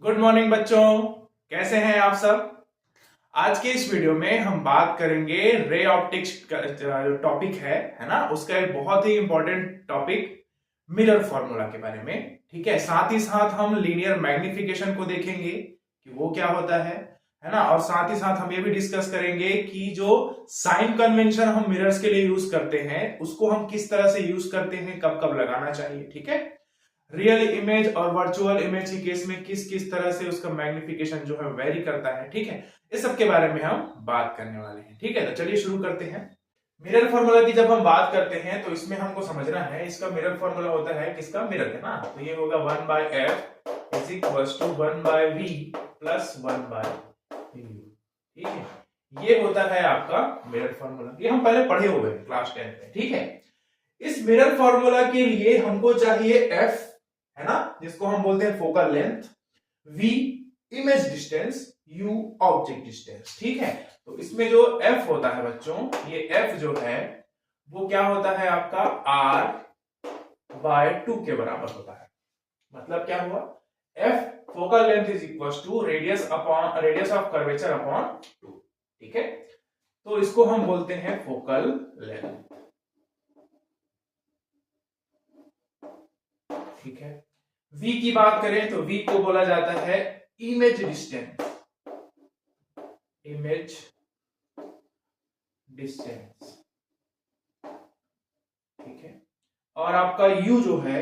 Good morning बच्चों, कैसे हैं आप सब। आज के इस वीडियो में हम बात करेंगे रे ऑप्टिक्स का जो टॉपिक है ना, उसका एक बहुत ही इंपॉर्टेंट टॉपिक मिरर फॉर्मूला के बारे में। ठीक है, साथ ही साथ हम लीनियर मैग्निफिकेशन को देखेंगे कि वो क्या होता है ना। और साथ ही साथ हम ये भी डिस्कस करेंगे कि जो साइन कन्वेंशन हम मिरर्स के लिए यूज करते हैं उसको हम किस तरह से यूज करते हैं, कब कब लगाना चाहिए। ठीक है, रियल इमेज और वर्चुअल इमेज के केस में किस किस तरह से उसका मैग्निफिकेशन जो है वेरी करता है। ठीक है, इस सब के बारे में हम बात करने वाले हैं। ठीक है, तो चलिए शुरू करते हैं। मिरर फॉर्मूला की जब हम बात करते हैं तो इसमें हमको समझना है, इसका मिरर फॉर्मूला होता है किसका, मिरर है ना। तो ये होगा 1/f is equals to 1/v plus 1/u। ठीक है, ये होता है आपका मिरर फॉर्मूला। ये हम पहले पढ़े हुए हैं क्लास 10 में। ठीक है, इस मिरर फॉर्मूला के लिए हमको चाहिए f, है ना, जिसको हम बोलते हैं focal length, v image distance, u object distance. ठीक है, तो इसमें जो f होता है बच्चों, ये f जो है वो क्या होता है आपका r/2 के बराबर होता है। मतलब क्या हुआ, f focal length is equal to radius of curvature upon 2। ठीक है, तो इसको हम बोलते हैं फोकल लेंथ। ठीक है, v की बात करें तो v को बोला जाता है इमेज डिस्टेंस, इमेज डिस्टेंस। ठीक है, और आपका u जो है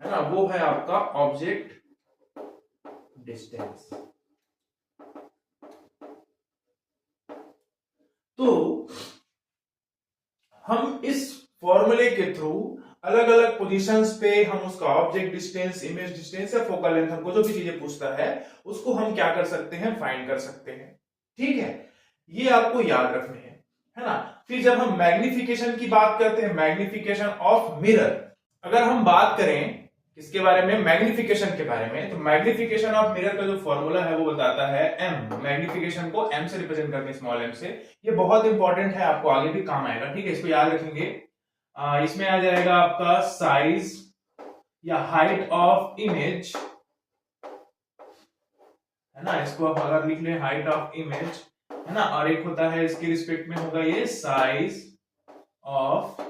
ना, वो है आपका ऑब्जेक्ट डिस्टेंस। तो हम इस फॉर्मूले के थ्रू अलग अलग पोजीशंस पे हम उसका ऑब्जेक्ट डिस्टेंस, इमेज डिस्टेंस या फोकल लेंथ, हमको जो भी चीजें पूछता है उसको हम क्या कर सकते हैं, फाइंड कर सकते हैं। ठीक है, ये आपको याद रखने हैं, है ना। फिर जब हम मैग्निफिकेशन की बात करते हैं, मैग्निफिकेशन ऑफ मिरर, अगर हम बात करें इसके बारे में, मैग्निफिकेशन के बारे में, तो मैग्निफिकेशन ऑफ मिरर का जो फॉर्मूला है वो बताता है m, मैग्निफिकेशन को m से रिप्रेजेंट करते हैं, स्मॉल m से। ये बहुत इंपॉर्टेंट है, आपको आगे भी काम आएगा। ठीक है, इसको याद रखेंगे। इसमें आ जाएगा आपका साइज या हाइट ऑफ इमेज, है ना, इसको आप अगर लिख लें हाइट ऑफ इमेज, है ना, और एक होता है इसके रिस्पेक्ट में होगा ये साइज ऑफ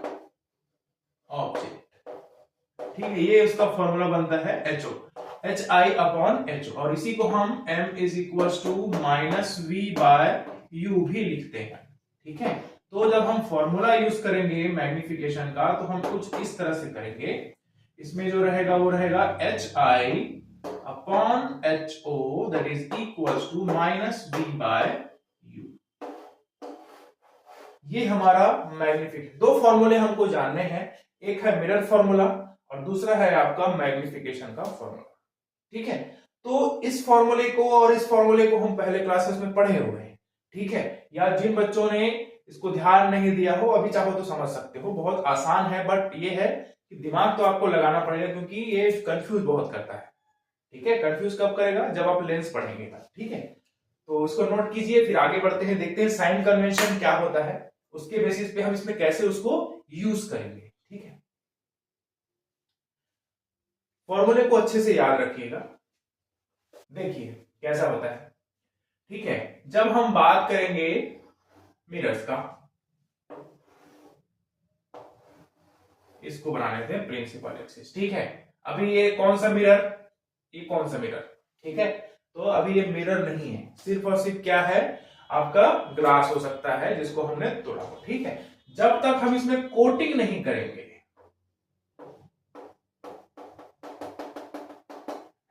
ऑब्जेक्ट। ठीक है, ये उसका फॉर्मूला बनता है HO, HI/HO, और इसी को हम m is equal to -v/u भी लिखते हैं। ठीक है, तो जब हम फॉर्मूला यूज करेंगे मैग्निफिकेशन का तो हम कुछ इस तरह से करेंगे। इसमें जो रहेगा वो रहेगा HI/HO that is equal to -v/u। ये हमारा मैग्निफिकेशन। दो फॉर्मूले हमको जानने हैं, एक है मिरर फॉर्मूला और दूसरा है आपका मैग्निफिकेशन का फॉर्मूला। ठीक है, तो इस फॉर्मूले को और इस फॉर्मूले को हम पहले क्लासेस में पढ़े हुए हैं। ठीक है, या जिन बच्चों ने इसको ध्यान नहीं दिया हो, अभी चाहो तो समझ सकते हो, बहुत आसान है, बट ये है कि दिमाग तो आपको लगाना पड़ेगा क्योंकि ये कंफ्यूज बहुत करता है। ठीक है, कंफ्यूज कब करेगा, जब आप लेंस पढ़ेंगे। ठीक है, तो इसको नोट कीजिए, फिर आगे बढ़ते हैं, देखते हैं साइन कन्वेंशन क्या होता है, उसके बेसिस पे हम इसमें कैसे उसको यूज करेंगे। ठीक है, फॉर्मूले को अच्छे से याद रखिएगा। देखिए कैसा होता है। ठीक है, जब हम बात करेंगे मिरर्स का, इसको बना लेते हैं प्रिंसिपल एक्सिस। ठीक है, अभी ये कौन सा मिरर, ये कौन सा मिरर। ठीक है, तो अभी ये मिरर नहीं है, सिर्फ और सिर्फ क्या है, आपका ग्लास हो सकता है जिसको हमने तोड़ा हो। ठीक है, जब तक हम इसमें कोटिंग नहीं करेंगे,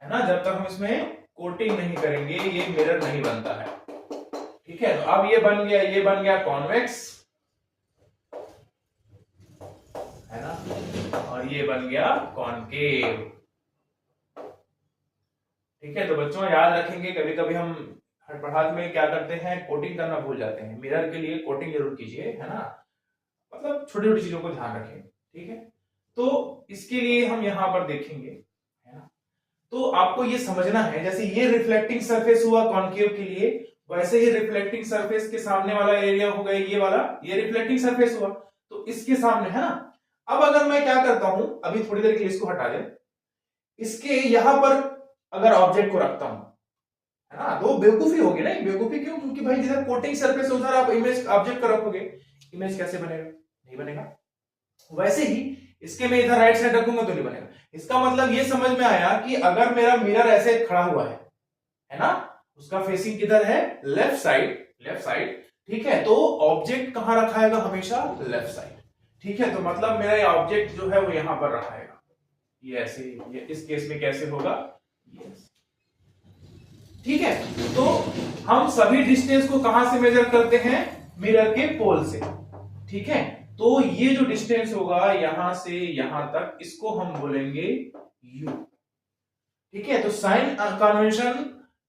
है ना, जब तक हम इसमें कोटिंग नहीं करेंगे ये मिरर नहीं बनता है। ठीक है, तो अब ये बन गया, ये बन गया कॉन्वेक्स, है ना, और ये बन गया कॉनकेव। ठीक है, तो बच्चों याद रखेंगे, कभी कभी हम हड़बड़ाहट में क्या करते हैं, कोटिंग करना भूल जाते हैं। मिरर के लिए कोटिंग जरूर कीजिए, है ना, मतलब छोटी छोटी चीजों को ध्यान रखें। ठीक है, तो इसके लिए हम यहां पर देखेंगे, है ना, तो आपको ये समझना है, जैसे ये रिफ्लेक्टिंग सरफेस हुआ कॉनकेव के लिए, वैसे ही रिफ्लेक्टिंग सरफेस के सामने वाला एरिया हो गया ये वाला, ये रिफ्लेक्टिंग सरफेस हुआ, तो इसके सामने, है ना। अब अगर मैं क्या करता हूं, अभी थोड़ी देर के लिए इसको हटा दें, इसके यहां पर अगर ऑब्जेक्ट को रखता हूं, है ना, तो बेवकूफी होगी ना। बेवकूफी क्यों? क्योंकि भाई जिधर कोटिंग सरफेस है उधर आप इमेज ऑब्जेक्ट को रखोगे, इमेज कैसे बनेगा? नहीं बनेगा। वैसे ही इसके मैं इधर राइट साइड रखूंगा तो नहीं बनेगा। इसका मतलब ये समझ में आया कि अगर मेरा मिरर ऐसे खड़ा हुआ है ना, उसका फेसिंग किधर है? लेफ्ट साइड, लेफ्ट साइड, ठीक है, तो ऑब्जेक्ट कहां रखाएगा? हमेशा लेफ्ट साइड, ठीक है। तो मतलब मेरा ये ऑब्जेक्ट जो है वो यहां पर रखाएगा, ये ऐसे, ये इस केस में कैसे होगा? यस, ठीक है। तो हम सभी डिस्टेंस को कहां से मेजर करते हैं? मिरर के पोल से, ठीक है। तो ये जो डिस्टेंस होगा यहां से यहां तक, इसको हम बोलेंगे u, ठीक है। तो साइन कन्वेंशन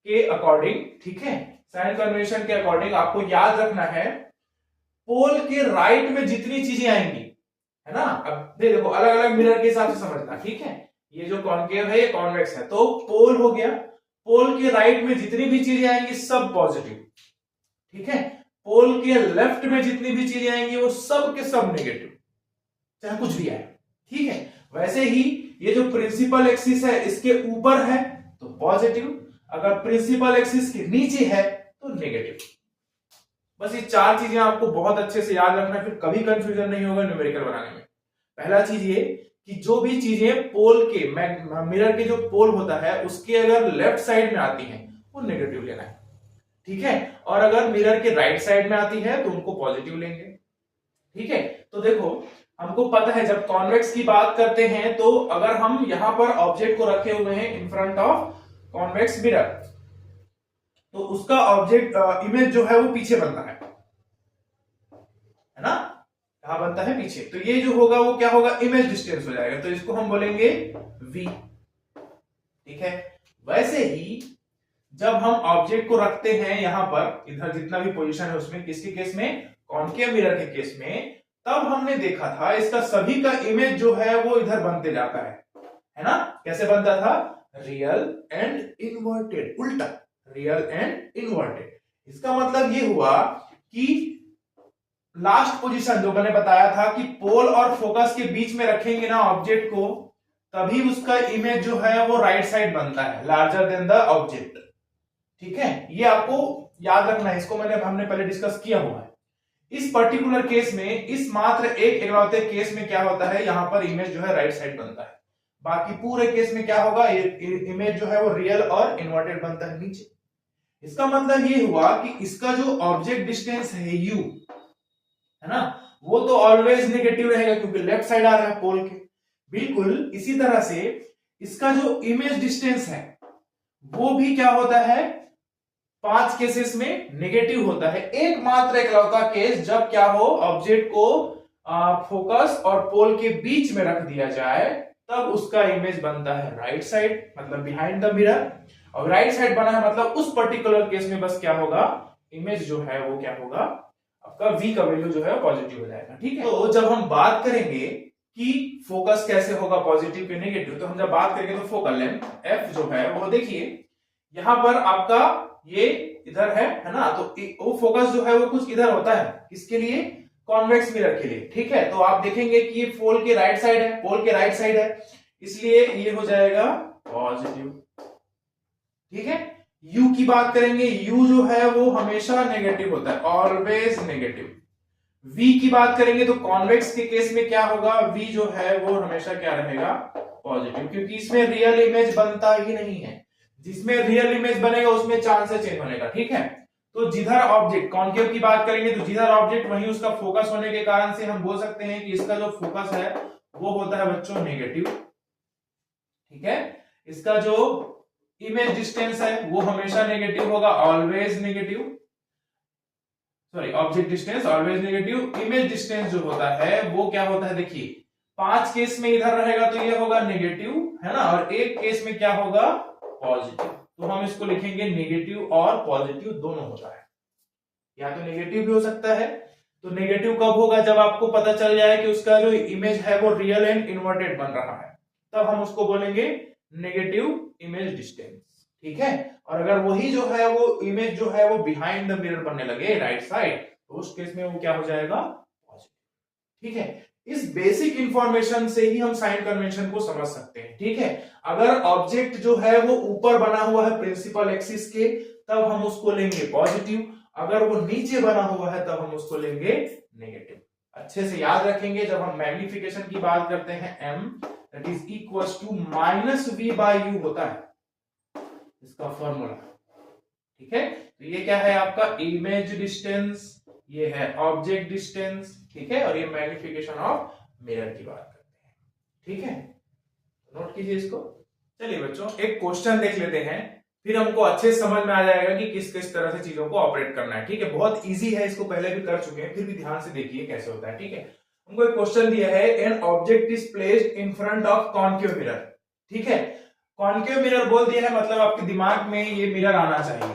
के अकॉर्डिंग, ठीक है, साइन कन्वेंशन के अकॉर्डिंग आपको याद रखना है, पोल के राइट में जितनी चीजें आएंगी, है ना, अब देखो अलग अलग मिरर के हिसाब से समझना, ठीक है। ये जो कॉन्केव है ये कॉन्वेक्स है, तो पोल हो गया, पोल के राइट में जितनी भी चीजें आएंगी सब पॉजिटिव, ठीक है। पोल के लेफ्ट में जितनी भी चीजें आएंगी वो सब के सब नेगेटिव, चाहे कुछ भी आए, ठीक है। वैसे ही ये जो प्रिंसिपल एक्सिस है इसके ऊपर है तो पॉजिटिव, अगर प्रिंसिपल एक्सिस के नीचे है तो नेगेटिव। बस ये चार चीजें आपको बहुत अच्छे से याद रखना, फिर कभी कंफ्यूजन नहीं होगा न्यूमेरिकल बनाने में। पहला चीज ये कि जो भी चीजें पोल के मिरर के जो पोल होता है उसके अगर लेफ्ट साइड में आती हैं वो नेगेटिव लेना है, ठीक है। और अगर मिरर के राइट साइड में आती है तो उनको पॉजिटिव लेंगे, ठीक है। तो देखो हमको पता है जब कॉन्वेक्स की बात करते हैं तो अगर हम यहां पर ऑब्जेक्ट को रखे हुए हैं in front of convex mirror, तो उसका ऑब्जेक्ट इमेज जो है वो पीछे बनता है ना, कहां बनता है? पीछे। तो ये जो होगा वो क्या होगा? इमेज डिस्टेंस हो जाएगा, तो इसको हम बोलेंगे v, ठीक है। वैसे ही जब हम ऑब्जेक्ट को रखते हैं यहां पर, इधर जितना भी पोजीशन है उसमें, किसके केस में? कॉन्केव मिरर के केस में, तब हमने देखा था इसका सभी का इमेज जो है वो इधर बनते जाता है ना। कैसे बनता था? रियल एंड इन्वर्टेड, उल्टा, रियल एंड इन्वर्टेड। इसका मतलब ये हुआ कि लास्ट पोजीशन जो मैंने बताया था कि पोल और फोकस के बीच में रखेंगे ना ऑब्जेक्ट को, तभी उसका इमेज जो है वो राइट साइड बनता है, लार्जर देन द ऑब्जेक्ट, ठीक है। ये आपको याद रखना है, इसको हमने पहले डिस्कस किया हुआ है। इस पर्टिकुलर केस में, इस मात्र एक इकलौते केस में क्या होता है, यहां पर इमेज जो है राइट साइड बनता है, बाकी पूरे केस में क्या होगा? इमेज जो है वो रियल और इन्वर्टेड बनता है नीचे। इसका मतलब ये हुआ कि इसका जो ऑब्जेक्ट डिस्टेंस है u, है ना, वो तो ऑलवेज नेगेटिव रहेगा क्योंकि लेफ्ट साइड आ रहा है पोल के। बिल्कुल इसी तरह से इसका जो इमेज डिस्टेंस है वो भी क्या होता है? 5 केसेस में नेगेटिव होता है। एकमात्र इकलौता केस जब क्या हो, ऑब्जेक्ट को फोकस और पोल के बीच में रख दिया जाए, तब उसका इमेज बनता है राइट साइड, मतलब बिहाइंड द मिरर। और राइट साइड बना है मतलब उस पर्टिकुलर केस में बस क्या होगा? इमेज जो है वो क्या होगा? आपका v का वैल्यू जो है पॉजिटिव हो जाएगा, ठीक है। तो जब हम बात करेंगे कि फोकस कैसे होगा पॉजिटिव के नेगेटिव, तो हम जब बात करेंगे तो फोकल लेंथ f जो है वो देखिए यहां पर आपका ये इधर है ना, तो वो फोकस जो है वो कुछ इधर होता है, किसके लिए? कॉन्वेक्स मिरर के लिए, ठीक है। तो आप देखेंगे कि ये पोल के राइट साइड है, पोल के राइट साइड है, इसलिए ये हो जाएगा पॉजिटिव, ठीक है। u की बात करेंगे, u जो है वो हमेशा नेगेटिव होता है, ऑलवेज नेगेटिव। v की बात करेंगे तो कॉन्वेक्स के केस में क्या होगा? v जो है वो हमेशा क्या रहेगा? पॉजिटिव, क्योंकि इसमें रियल इमेज बनता ही नहीं है। जिसमें रियल इमेज बनेगा उसमें चांस है चेंज होने का, ठीक है। तो जिधर ऑब्जेक्ट, कॉन्केव की बात करेंगे तो जिधर ऑब्जेक्ट वहीं उसका फोकस होने के कारण से हम बोल सकते हैं कि इसका जो फोकस है वो होता है बच्चों नेगेटिव, ठीक है। इसका जो इमेज डिस्टेंस है वो हमेशा नेगेटिव होगा, always negative, sorry object distance always negative. Image distance जो होता है वो क्या होता है? देखिए 5 केस में इधर रहेगा तो ये होगा नेगेटिव, है ना, और एक केस में क्या होगा? पॉजिटिव। तो हम इसको लिखेंगे नेगेटिव और पॉजिटिव दोनों होता है, या तो नेगेटिव भी हो सकता है। तो नेगेटिव कब होगा? जब आपको पता चल जाए कि उसका जो इमेज है वो रियल एंड इन्वर्टेड बन रहा है, तब हम उसको बोलेंगे नेगेटिव इमेज डिस्टेंस, ठीक है। और अगर वही जो है वो इमेज जो है वो बिहाइंड द मिरर बनने लगे राइट साइड, तो उस केस में वो क्या हो जाएगा? पॉजिटिव, ठीक है। इस बेसिक इंफॉर्मेशन से ही हम साइन कन्वेंशन को समझ सकते हैं, ठीक है। अगर ऑब्जेक्ट जो है वो ऊपर बना हुआ है प्रिंसिपल एक्सिस के, तब हम उसको लेंगे पॉजिटिव। अगर वो नीचे बना हुआ है तब हम उसको लेंगे नेगेटिव। अच्छे से याद रखेंगे, जब हम मैग्निफिकेशन की बात करते हैं m that is equal to minus v by u होता है इसका फॉर्मूला। ठीक है, तो ये क्या है आपका इमेज डिस्टेंस, ये है ऑब्जेक्ट डिस्टेंस, ठीक है, और ये मैग्निफिकेशन ऑफ मिरर की बात करते हैं। ठीक है, नोट कीजिए इसको। चलिए बच्चों एक क्वेश्चन देख लेते हैं, फिर हमको अच्छे से समझ में आ जाएगा कि किस किस तरह से चीजों को ऑपरेट करना है। ठीक है, बहुत इजी है, इसको पहले भी कर चुके हैं, फिर भी ध्यान से देखिए कैसे होता है। ठीक है, हमको एक क्वेश्चन दिया है, an object is placed in front of concave mirror. ठीक है, कॉन्केव मिरर बोल दिया है, मतलब आपके दिमाग में ये मिरर आना चाहिए।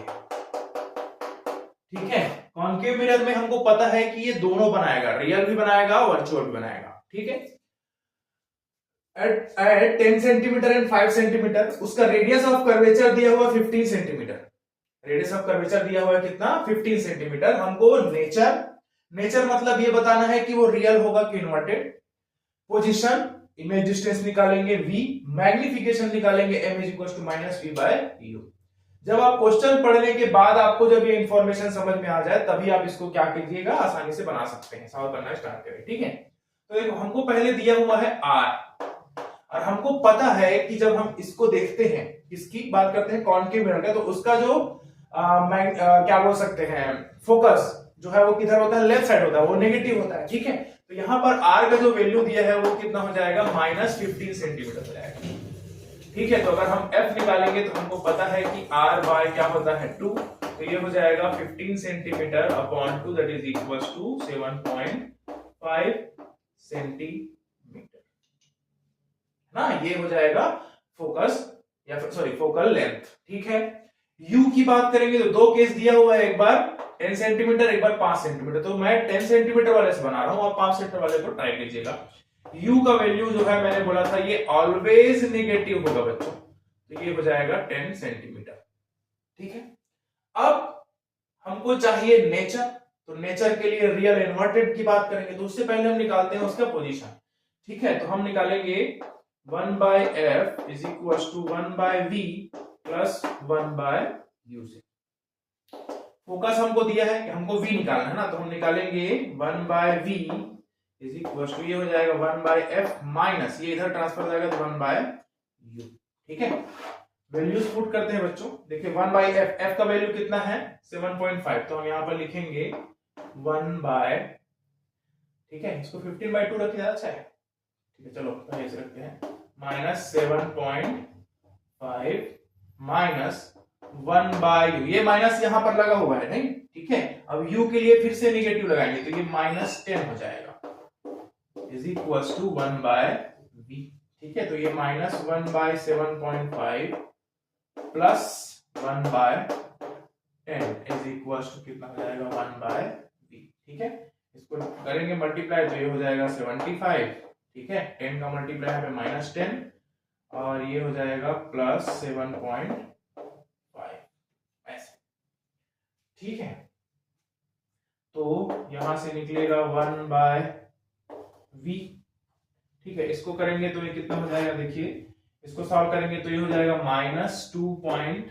ठीक है, कॉन्केव मिरर में हमको पता है कि ये दोनों बनाएगा, रियल भी बनाएगा, वर्चुअल भी बनाएगा। ठीक है, एट 10 सेंटीमीटर एंड 5 सेंटीमीटर, उसका रेडियस ऑफ कर्वेचर दिया हुआ 15 सेंटीमीटर। रेडियस ऑफ कर्वेचर दिया हुआ है कितना, 15 सेंटीमीटर। हमको नेचर मतलब ये बताना है कि वो रियल होगा कि इन्वर्टेड। पोजीशन, इमेज डिस्टेंस निकालेंगे v, मैग्निफिकेशन निकालेंगे m is equal to minus v by u. जब आप क्वेश्चन पढ़ने के बाद आपको जब ये इंफॉर्मेशन समझ में आ जाए तभी आप इसको क्या कीजिएगा, आसानी से बना सकते हैं, सॉल्व करना स्टार्ट करें। ठीक है, तो देखो हमको पहले दिया हुआ है r, और हमको पता है कि जब हम इसको देखते हैं, किसकी बात करते हैं, कॉन्केव मिरर का, तो उसका जो क्या बोल सकते हैं, फोकस जो है वो किधर होता है, लेफ्ट साइड होता है, वो नेगेटिव होता है। ठीक है, तो यहां पर r का जो वैल्यू दिया है वो कितना हो जाएगा, माइनस 15 सेंटीमीटर हो जाएगा। ठीक है, तो अगर हम f निकालेंगे तो हमको पता है कि r बाय क्या होता है 2, तो ये हो जाएगा 15 centimetre upon 2 that is equal to 7.5 centimetre ना, ये हो जाएगा फोकस या सॉरी फोकल लेंथ। ठीक है, u की बात करेंगे तो दो केस दिया हुआ है, एक बार 10 सेंटीमीटर, एक बार 5 सेंटीमीटर। तो मैं 10 सेंटीमीटर वाले से बना रहा हूं, आप 5 सेंटीमीटर वाले को ट्राई कीजिएगा। u का वैल्यू जो है मैंने बोला था ये ऑलवेज नेगेटिव होगा बच्चों, तो ये हो जाएगा 10 सेंटीमीटर। ठीक है, अब हमको चाहिए नेचर, तो नेचर के लिए रियल इन्वर्टेड की बात करेंगे, तो उससे पहले हम निकालते हैं उसका पोजीशन। ठीक है, तो हम निकालेंगे 1 by f is equal to 1 by v plus 1 by u से। फोकस हमको दिया है कि हमको v निकालना है ना, तो हम निकालेंगे 1 by v is equal to, ये हो जाएगा 1 बाय एफ माइनस, ये इधर ट्रांसफर हो जाएगा तो 1 बाय यू। ठीक है, वैल्यूज पुट करते हैं बच्चों। देखिए 1 बाय एफ, एफ का वैल्यू कितना है 7.5, तो हम यहां पर लिखेंगे 1 बाय, ठीक है, इसको 15 बाय 2 रखिए, अच्छा है। ठीक है, चलो ऐसे रखते हैं, माइनस 7.5 माइनस 1 बाय यू, ये माइनस यहां पर लगा हुआ है नहीं, ठीक है, अब u के लिए फिर से नेगेटिव लगाएंगे तो ये माइनस 10 हो जाएगा is equal to 1 by v। ठीक है, तो ये minus 1 by 7.5 plus 1 by 10 is equal to कितना हो जाएगा 1 बाय v। ठीक है, इसको करेंगे मल्टीप्लाई तो ये हो जाएगा 75। ठीक है, 10 का मल्टीप्लाई है माइनस 10 और ये हो जाएगा प्लस 7.5 ऐसे। ठीक है, तो यहां से निकलेगा 1 बाय v। ठीक है, इसको करेंगे तो ये कितना हो जाएगा, देखिए इसको सॉल्व करेंगे तो ये हो जाएगा माइनस 2.5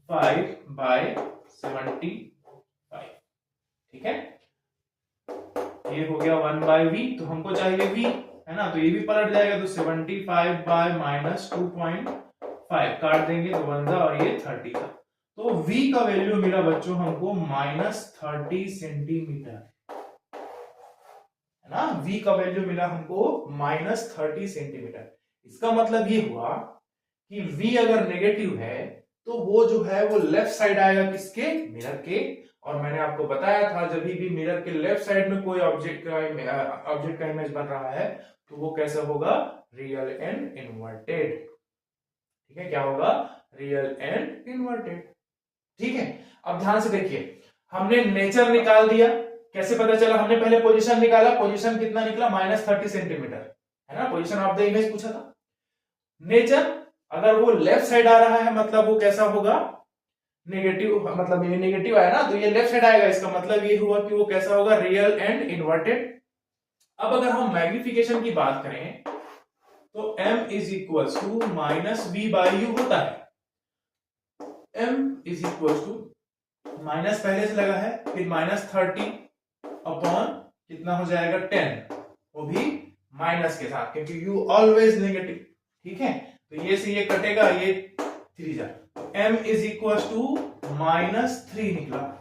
बाय 75। ठीक है, ये हो गया 1 बाय v, तो हमको चाहिए v है ना, तो ये भी पलट जाएगा, तो 75 बाय माइनस 2.5 काट देंगे तो 1 और ये 30 का, तो v का वैल्यू मिला बच्चों हमको माइनस 30 सेंटीमीटर है ना, v का वैल्यू मिला हमको माइनस 30 सेंटीमीटर। इसका मतलब ये हुआ कि v अगर नेगेटिव है तो वो जो है वो लेफ्ट साइड आएगा, किसके, मिरर के। और मैंने आपको बताया था जब भी मिरर के लेफ्ट साइड में कोई ऑब्जेक्ट का इमेज बन रहा है तो वो कैसा होगा, रियल एंड इन्वर्टेड। ठीक है, क्या होगा, रियल एंड इन्वर्टेड। ठीक है, अब ध्यान से देखिए, हमने नेचर निकाल दिया, कैसे पता चला, हमने पहले पोजीशन निकाला, पोजीशन कितना निकला, माइनस 30 सेंटीमीटर है ना, पोजीशन ऑफ द इमेज पूछा था। नेचर अगर वो लेफ्ट साइड आ रहा है मतलब वो कैसा होगा, नेगेटिव, मतलब ये नेगेटिव आया ना तो ये लेफ्ट साइड आएगा, इसका मतलब ये हुआ कि वो कैसा होगा, रियल एंड इन्वर्टेड। अब अगर हम मैग्निफिकेशन की बात करें तो m is equal to minus v by u होता है। m is equal to minus पहले से लगा है, फिर माइनस 30 अपॉन कितना हो जाएगा 10, वो भी माइनस के साथ, क्योंकि u ऑलवेज नेगेटिव। ठीक है, तो ये से ये कटेगा, ये 3 जा, m इज इक्वल टू -3 निकला।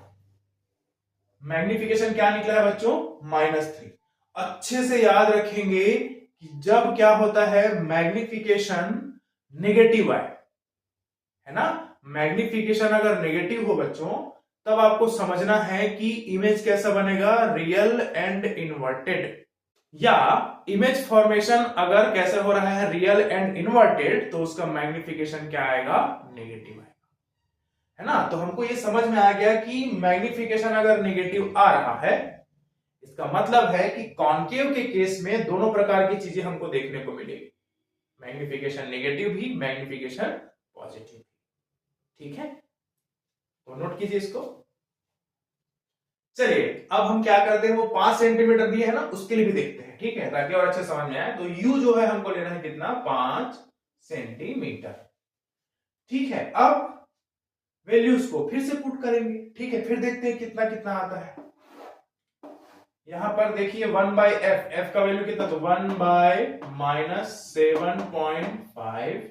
मैग्निफिकेशन क्या निकला है बच्चों? -3। अच्छे से याद रखेंगे कि जब क्या होता है मैग्निफिकेशन नेगेटिव आए, है ना, मैग्निफिकेशन अगर नेगेटिव हो बच्चों, तब आपको समझना है कि इमेज कैसा बनेगा, रियल एंड इन्वर्टेड। या इमेज फॉर्मेशन अगर कैसे हो रहा है, रियल एंड इन्वर्टेड, तो उसका मैग्निफिकेशन क्या आएगा, नेगेटिव आएगा, है ना। तो हमको ये समझ में आ गया कि मैग्निफिकेशन अगर नेगेटिव आ रहा है, इसका मतलब है कि कॉन्केव के केस में दोनों प्रकार की चीजें हमको देखने को मिलेगी, मैग्निफिकेशन नेगेटिव भी, मैग्निफिकेशन पॉजिटिव भी। ठीक है, तो नोट कीजिए इसको। चलिए अब हम क्या करते हैं, वो 5 सेंटीमीटर दिए है ना, उसके लिए भी देखते हैं, ठीक है, ताकि और अच्छे समझ में आए। तो u जो है हमको लेना है कितना, 5 सेंटीमीटर। ठीक है, अब वैल्यूज को फिर से पुट करेंगे। ठीक है, फिर देखते हैं कितना कितना आता है। यहां पर देखिए 1 बाई एफ का वैल्यू कितना, तो 1 बाई -7.5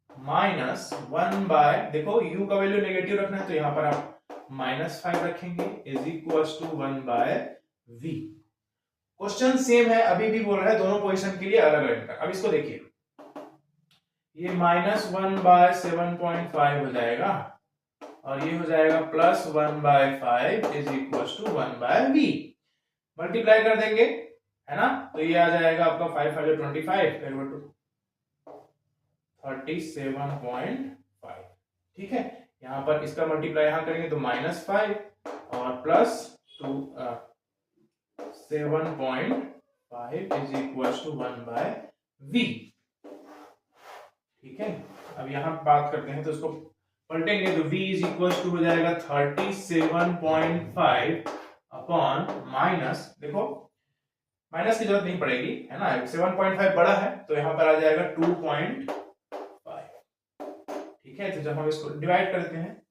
माइनस 1 बाय, देखो u का वैल्यू नेगेटिव रखना है, तो यहां पर आप -5 रखेंगे, is equal to 1 by v। Question same है, अभी भी बोल रहा है दोनों पोजीशन के लिए अलग अलग। अब इसको देखिए, ये -1 बाय 7.5 हो जाएगा, और ये हो जाएगा +1 by 5 is equal to 1 by v। Multiply कर देंगे, है ना, तो ये आ जाएगा आपका 5 5 25 37.5। ठीक है, यहां पर इसका मल्टीप्लाई यहां करेंगे तो -5 और +2 7.5 is equal to 1 by v। ठीक है, अब यहां बात करते हैं तो इसको पलटेंगे, तो v इज इक्वल टू हो जाएगा 37.5 अपॉन माइनस, देखो माइनस की जरूरत नहीं पड़ेगी, है ना, 7.5 बड़ा है, तो यहां पर आ जाएगा 2.5। ठीक है, तो जब हम इसको डिवाइड करते हैं,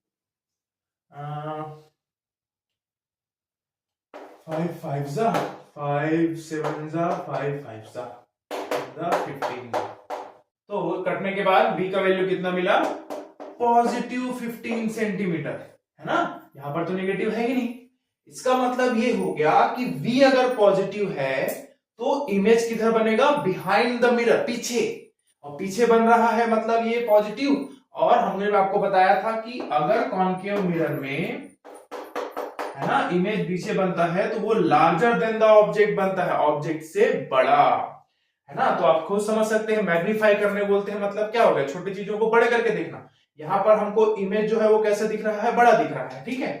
5 5 जा 5 7 जा 5 5 जा 15, तो कटने के बाद v का वैल्यू कितना मिला, पॉजिटिव 15 सेंटीमीटर, है ना। यहां पर तो नेगेटिव है ही नहीं, इसका मतलब ये हो गया कि v अगर पॉजिटिव है तो इमेज किधर बनेगा, बिहाइंड द मिरर, पीछे, और पीछे बन रहा है मतलब ये पॉजिटिव। और हमने आपको बताया था कि अगर कॉन्केव मिरर में, है ना, इमेज पीछे बनता है तो वो लार्जर देन द ऑब्जेक्ट बनता है, ऑब्जेक्ट से बड़ा, है ना। तो आप खुद समझ सकते हैं, मैग्नीफाई करने बोलते हैं, मतलब क्या हो गया, छोटी चीजों को बड़े करके देखना। यहां पर हमको इमेज जो है वो कैसे दिख रहा है, बड़ा दिख रहा है। ठीक है,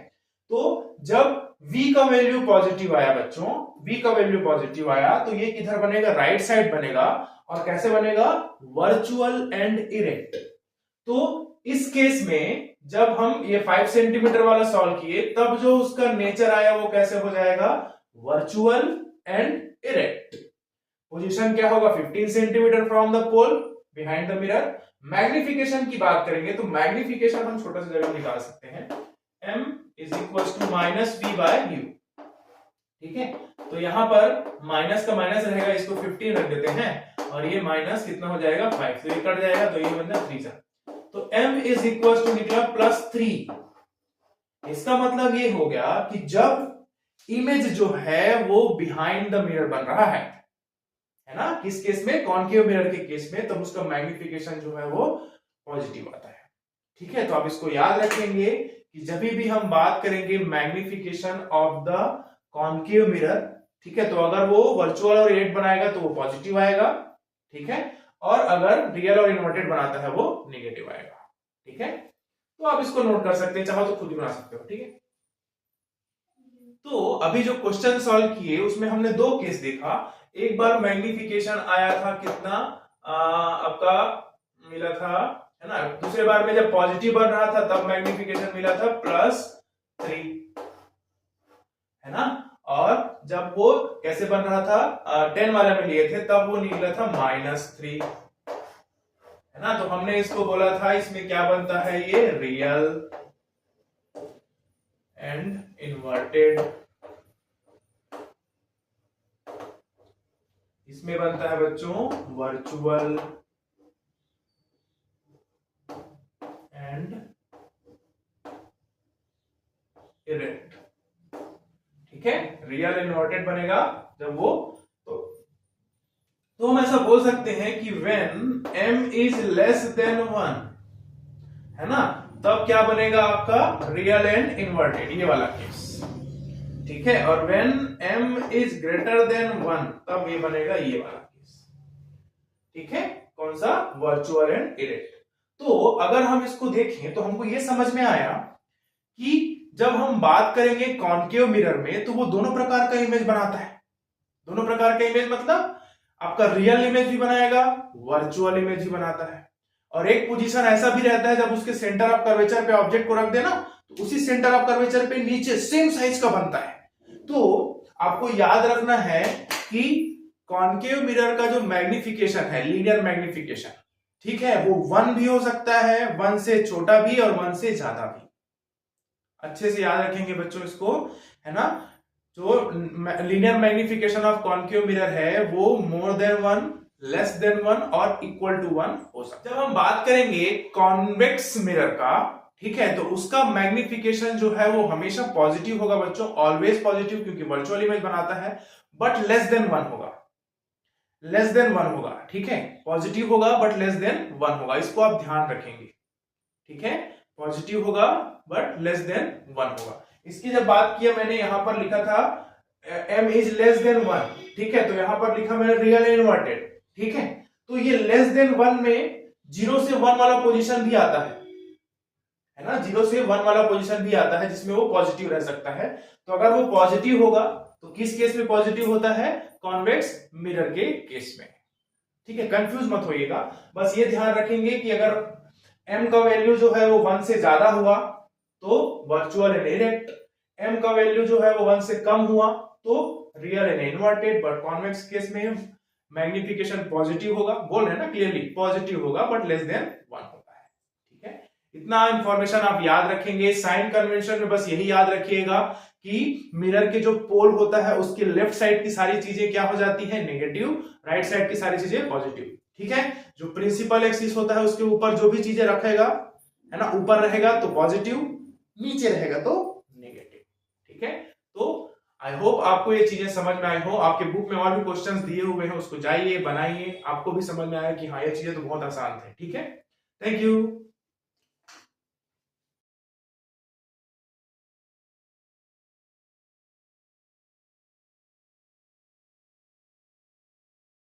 तो जब v का वैल्यू पॉजिटिव आया बच्चों, v का वैल्यू पॉजिटिव आया, तो ये किधर बनेगा, राइट साइड बनेगा, और कैसे बनेगा, वर्चुअल एंड इरेक्ट। तो इस केस में जब हम ये 5 सेंटीमीटर वाला सॉल्व किए, तब जो उसका नेचर आया वो कैसे हो जाएगा, वर्चुअल एंड इरेक्ट। पोजीशन क्या होगा, 15 centimetre from the pole behind the mirror. Magnification की बात करेंगे तो मैग्निफिकेशन हम छोटा सा जगह निकाल सकते हैं, m is equal to -v by u। ठीक है, तो यहां पर माइनस का माइनस रहेगा, इसको 15 रख देते हैं, और ये माइनस कितना हो जाएगा 5, तो ये कट जाएगा, तो ये बन जाएगा 3 सा, तो m इज इक्वल टू निकला +3। इसका मतलब ये हो गया कि जब इमेज जो है वो बिहाइंड द मिरर बन रहा है ना, किस केस में, कॉन्केव मिरर के केस में, तब उसका मैग्निफिकेशन जो है वो पॉजिटिव आता है। ठीक है, तो आप इसको याद रखेंगे कि जब भी हम बात करेंगे magnification of the concave mirror, ठीक है, तो अगर वो वर्चुअल और इरेक्ट बनाएगा तो वो पॉजिटिव आएगा। ठीक है, और अगर रियल और इन्वर्टेड बनाता है वो नेगेटिव आएगा। ठीक है, तो आप इसको नोट कर सकते हैं, चाहो तो खुद ही बना सकते हो। ठीक है, तो अभी जो क्वेश्चन सॉल्व किए उसमें हमने 2 केस देखा। एक बार मैग्निफिकेशन आया था कितना, आपका मिला था, है ना, दूसरे बार में जब पॉजिटिव बन रहा था तब मैग्निफिकेशन मिला था +3, है ना, और जब वो कैसे बन रहा था 10 वाले में लिए थे तब वो निकला था -3, है ना। तो हमने इसको बोला था इसमें क्या बनता है, ये रियल एंड इन्वर्टेड, इसमें बनता है बच्चों वर्चुअल एंड इरेक्ट। ठीक है, रियल इन्वर्टेड बनेगा जब वो, तो हम ऐसा बोल सकते हैं कि when m is less than 1, है ना, तब क्या बनेगा आपका रियल एंड इन्वर्टेड, ये वाला केस। ठीक है, और when m is greater than 1 तब ये बनेगा ये वाला केस। ठीक है, कौन सा, वर्चुअल एंड इरेक्ट। तो अगर हम इसको देखें तो हमको ये समझ में आया कि जब हम बात करेंगे कॉन्केव मिरर में तो वो दोनों प्रकार का इमेज बनाता है। दोनों प्रकार का इमेज मतलब आपका रियल इमेज भी बनाएगा, वर्चुअल इमेज भी बनाता है। और एक पोजीशन ऐसा भी रहता है जब उसके सेंटर ऑफ कर्वेचर पे ऑब्जेक्ट को रख देना तो उसी सेंटर ऑफ कर्वेचर पे नीचे सेम साइज का बनता है। तो आपको याद रखना है कि कॉन्केव मिरर का जो मैग्निफिकेशन है, लीनियर मैग्निफिकेशन, ठीक है, वो 1 भी हो सकता है, 1 से छोटा भी और 1 से ज्यादा भी। अच्छे से याद रखेंगे बच्चों इसको, है ना। जो linear magnification of concave mirror है वो मोर देन 1, लेस देन 1 और इक्वल टू 1 हो सकता है। जब हम बात करेंगे कॉन्वेक्स मिरर का, ठीक है, तो उसका मैग्निफिकेशन जो है वो हमेशा पॉजिटिव होगा बच्चों, ऑलवेज पॉजिटिव, क्योंकि वर्चुअल इमेज बनाता है, बट लेस देन 1 होगा, लेस देन 1 होगा। ठीक है, पॉजिटिव होगा बट लेस देन 1 होगा, इसको आप ध्यान रखेंगे। ठीक है, पॉजिटिव होगा बट लेस देन 1 होगा। इसकी जब बात किया मैंने यहां पर लिखा था m इज लेस देन 1, ठीक है, तो यहां पर लिखा मैंने रियल इन्वर्टेड। ठीक है, तो ये लेस देन 1 में 0 से 1 वाला पोजीशन भी आता है ना, 0 से 1 वाला पोजीशन भी आता है जिसमें वो पॉजिटिव रह सकता है। तो अगर वो पॉजिटिव होगा तो किस केस में पॉजिटिव होता है, कॉन्वेक्स मिरर के केस में। ठीक है, कंफ्यूज मत होइएगा, बस ये ध्यान रखेंगे कि अगर m का वैल्यू जो है वो 1 से ज्यादा हुआ तो वर्चुअल एंड इरेक्ट, m का वैल्यू जो है वो 1 से कम हुआ तो real and inverted, but convex case में मैग्निफिकेशन पॉजिटिव होगा, बोल रहे हैं ना क्लियरली, पॉजिटिव होगा बट लेस देन 1 होता है। ठीक है, इतना इंफॉर्मेशन आप याद रखेंगे। साइन कन्वेंशन में बस यही याद रखिएगा कि मिरर के जो पोल होता है उसके लेफ्ट साइड की सारी चीजें क्या हो जाती है, नेगेटिव, राइट साइड की सारी चीजें पॉजिटिव। ठीक है, जो प्रिंसिपल एक्सिस होता है उसके ऊपर जो भी चीजें रखेगा, है ना, ऊपर रहेगा तो पॉजिटिव, नीचे रहेगा तो नेगेटिव। ठीक है, तो आई होप आपको ये चीजें समझ में आई हो। आपके बुक में और भी क्वेश्चंस दिए हुए हैं, उसको जाइए बनाइए, आपको भी समझ में आया कि हाँ ये चीजें तो बहुत आसान थे। ठीक है, थैंक यू।